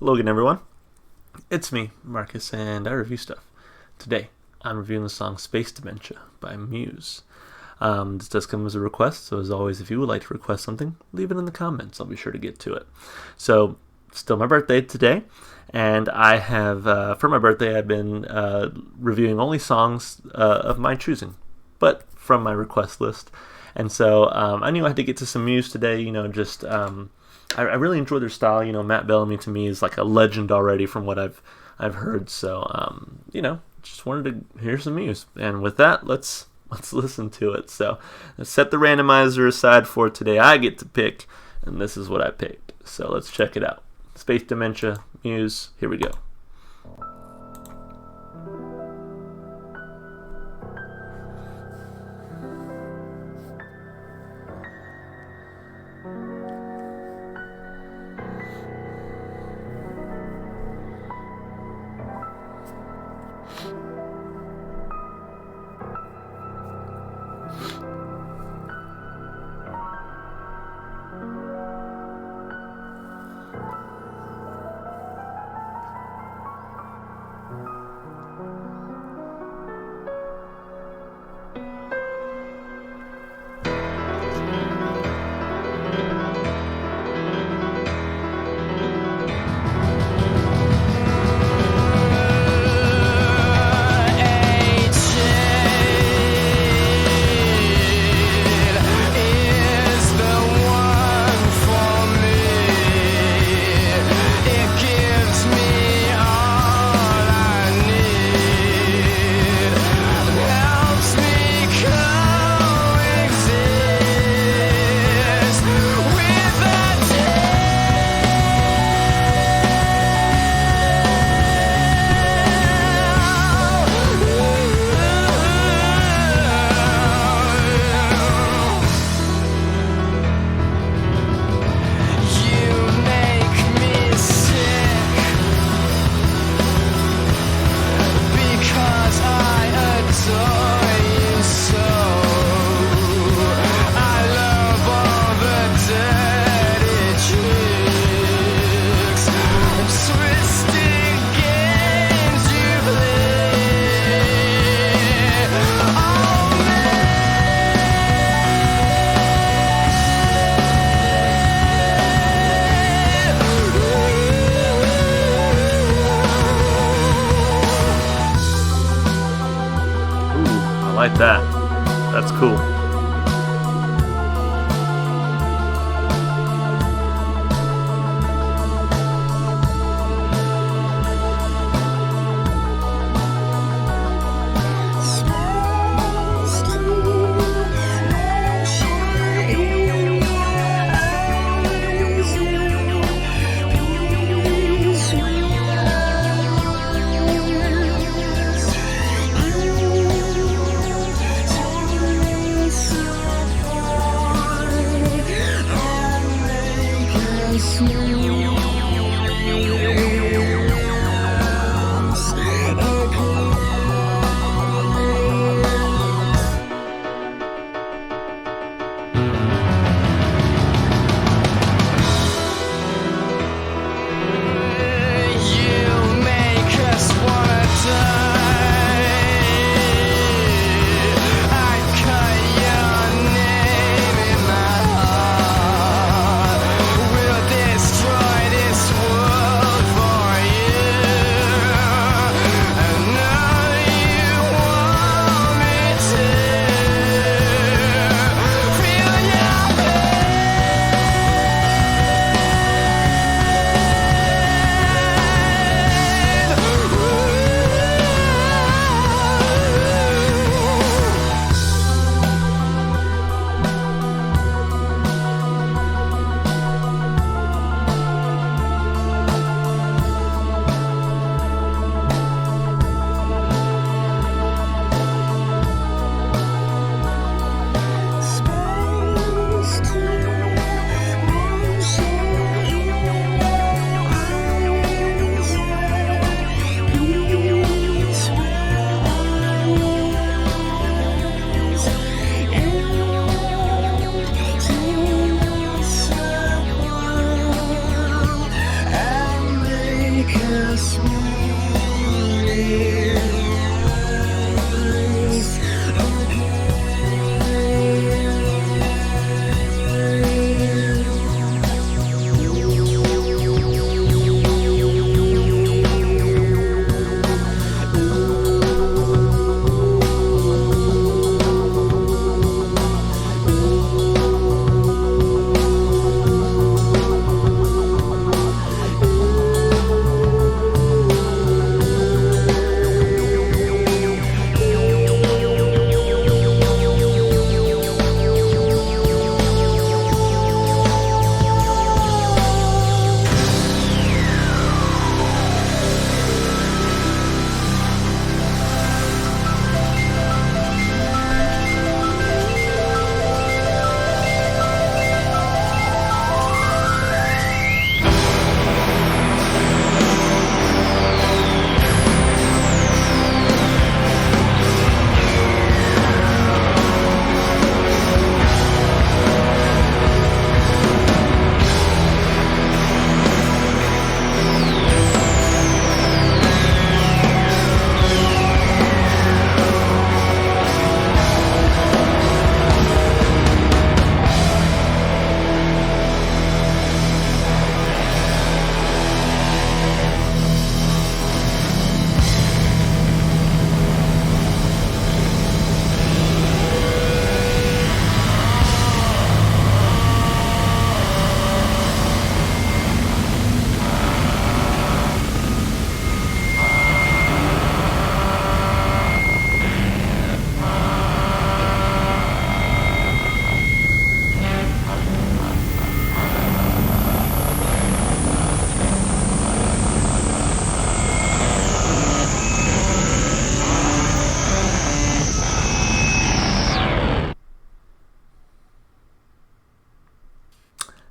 Hello again, everyone. It's me, Marcus, and I review stuff. Today, I'm reviewing the song Space Dementia by Muse. This does come as a request, so as always, if you would like to request something, leave it in the comments. I'll be sure to get to it. So, still my birthday today, and I have, for my birthday, I've been reviewing only songs of my choosing, but from my request list. And so, I knew I had to get to some Muse today, I really enjoy their style. Matt Bellamy to me is like a legend already from what I've heard. So, just wanted to hear some Muse. And with that, let's listen to it. So, let's set the randomizer aside for today. I get to pick, and this is what I picked. So, let's check it out. Space Dementia, Muse, here we go. I like that. That's cool.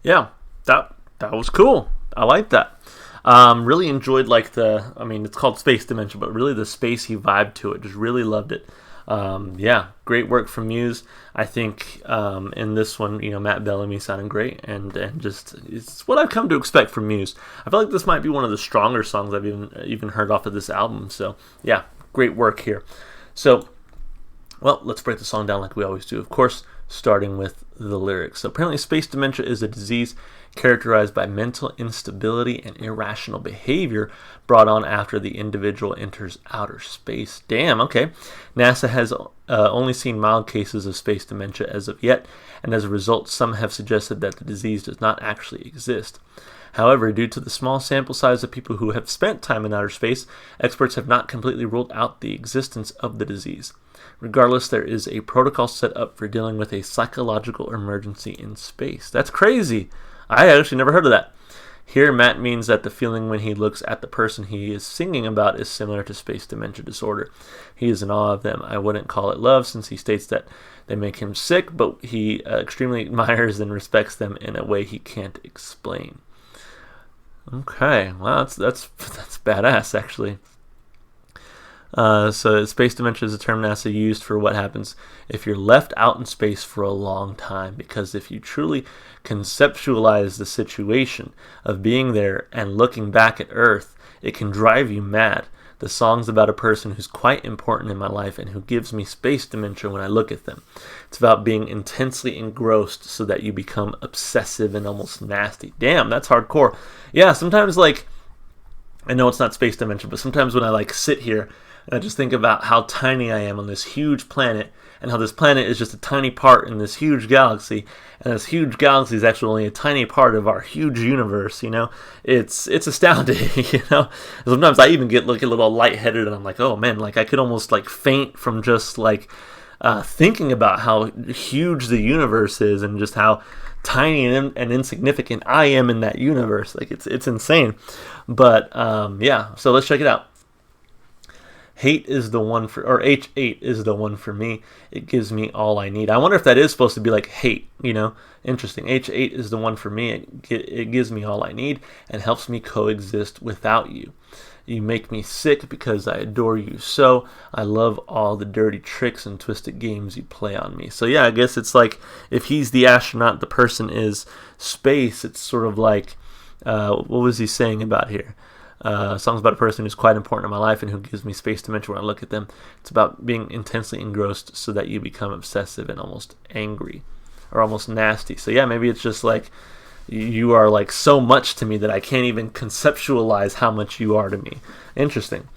Yeah, that was cool. I like that. Really enjoyed it's called Space Dementia, but really the spacey vibe to it. Just really loved it. Yeah, great work from Muse. I think in this one, Matt Bellamy sounding great, and just it's what I've come to expect from Muse. I feel like this might be one of the stronger songs I've even heard off of this album. So yeah, great work here. So, well, let's break the song down like we always do. Of course, starting with the lyrics. So apparently, space dementia is a disease characterized by mental instability and irrational behavior brought on after the individual enters outer space. Damn, okay. NASA has only seen mild cases of space dementia as of yet, and as a result, some have suggested that the disease does not actually exist. However, due to the small sample size of people who have spent time in outer space, experts have not completely ruled out the existence of the disease. Regardless, there is a protocol set up for dealing with a psychological emergency in space. That's crazy. I actually never heard of that. Here, Matt means that the feeling when he looks at the person he is singing about is similar to space dementia disorder. He is in awe of them. I wouldn't call it love, since he states that they make him sick, but he extremely admires and respects them in a way he can't explain. Okay, wow, that's badass, actually. So space dementia is a term NASA used for what happens if you're left out in space for a long time, because if you truly conceptualize the situation of being there and looking back at Earth, it can drive you mad. The song's about a person who's quite important in my life and who gives me space dementia when I look at them. It's about being intensely engrossed so that you become obsessive and almost nasty. Damn, that's hardcore. Yeah, sometimes, like, I know it's not space dementia, but sometimes when I sit here and I just think about how tiny I am on this huge planet, and how this planet is just a tiny part in this huge galaxy, and this huge galaxy is actually only a tiny part of our huge universe. It's astounding. Sometimes I even get a little lightheaded, and I'm like, oh man, I could almost faint from just thinking about how huge the universe is and just how tiny and insignificant I am in that universe. It's insane. But yeah, so let's check it out. H8 is the one for me. It gives me all I need. I wonder if that is supposed to be like hate, Interesting. H8 is the one for me. It gives me all I need and helps me coexist without you. You make me sick because I adore you so. I love all the dirty tricks and twisted games you play on me. So yeah, I guess it's like if he's the astronaut, the person is space. It's sort of like, what was he saying about here? Song's about a person who's quite important in my life and who gives me space dementia when I look at them. It's about being intensely engrossed so that you become obsessive and almost angry or almost nasty. So yeah, maybe it's just like you are so much to me that I can't even conceptualize how much you are to me. Interesting.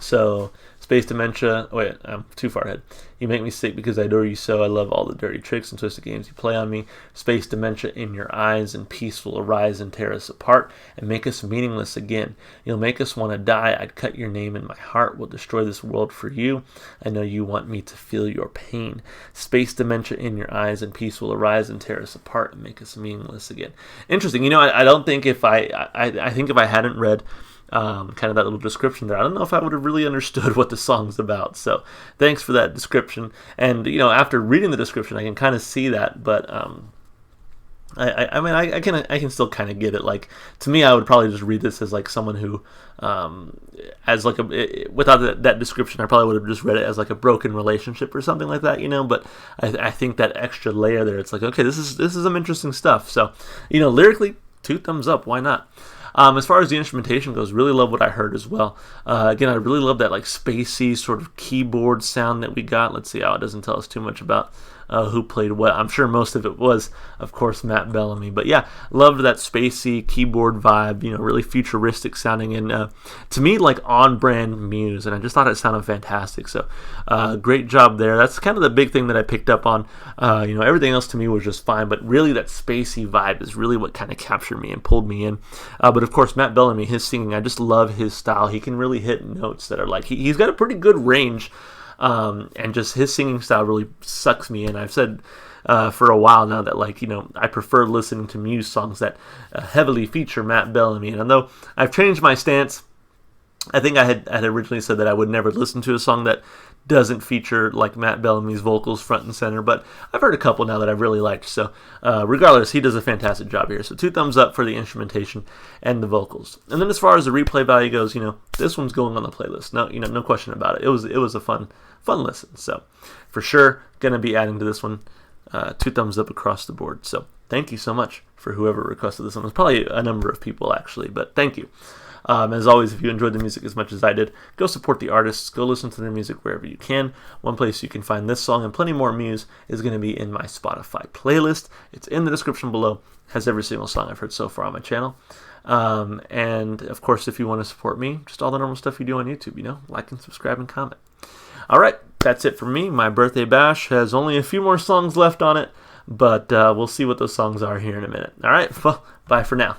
So space dementia. Oh wait, I'm too far ahead. You make me sick because I adore you so. I love all the dirty tricks and twisted games you play on me. Space dementia in your eyes, and peace will arise and tear us apart and make us meaningless again. You'll make us want to die. I'd cut your name in my heart. Will destroy this world for you. I know you want me to feel your pain. Space dementia in your eyes, and peace will arise and tear us apart and make us meaningless again. Interesting. I don't think if I think if I hadn't read kind of that little description there, I don't know if I would have really understood what the song's about. So thanks for that description. And after reading the description, I can kind of see that. But I can still kind of get it. To me, I would probably just read this as someone who, without that description, I probably would have just read it as a broken relationship or something like that. But I think that extra layer there, it's okay, this is some interesting stuff. So lyrically, 2 thumbs up. Why not? As far as the instrumentation goes, really love what I heard as well. Again, I really love that spacey sort of keyboard sound that we got. Let's see how it doesn't tell us too much about who played what. I'm sure most of it was, of course, Matt Bellamy. But yeah, loved that spacey keyboard vibe, really futuristic sounding, and to me, on-brand Muse, and I just thought it sounded fantastic. So great job there. That's kind of the big thing that I picked up on. Everything else to me was just fine, but really that spacey vibe is really what kind of captured me and pulled me in. But of course, Matt Bellamy, his singing, I just love his style. He can really hit notes that are he's got a pretty good range. And just his singing style really sucks me in. I've said for a while now that I prefer listening to Muse songs that heavily feature Matt Bellamy. And although I've changed my stance I think I had originally said that I would never listen to a song that doesn't feature like Matt Bellamy's vocals front and center, but I've heard a couple now that I've really liked. So regardless, he does a fantastic job here. So 2 thumbs up for the instrumentation and the vocals. And then as far as the replay value goes, this one's going on the playlist. No question about it. It was a fun listen. So for sure, gonna be adding to this one. 2 thumbs up across the board. So thank you so much for whoever requested this one. There's probably a number of people actually, but thank you. As always, if you enjoyed the music as much as I did, go support the artists. Go listen to their music wherever you can. One place you can find this song and plenty more Muse is going to be in my Spotify playlist. It's in the description below. It has every single song I've heard so far on my channel. And, of course, if you want to support me, just all the normal stuff you do on YouTube, like and subscribe and comment. All right, that's it for me. My birthday bash has only a few more songs left on it, but we'll see what those songs are here in a minute. All right, well, bye for now.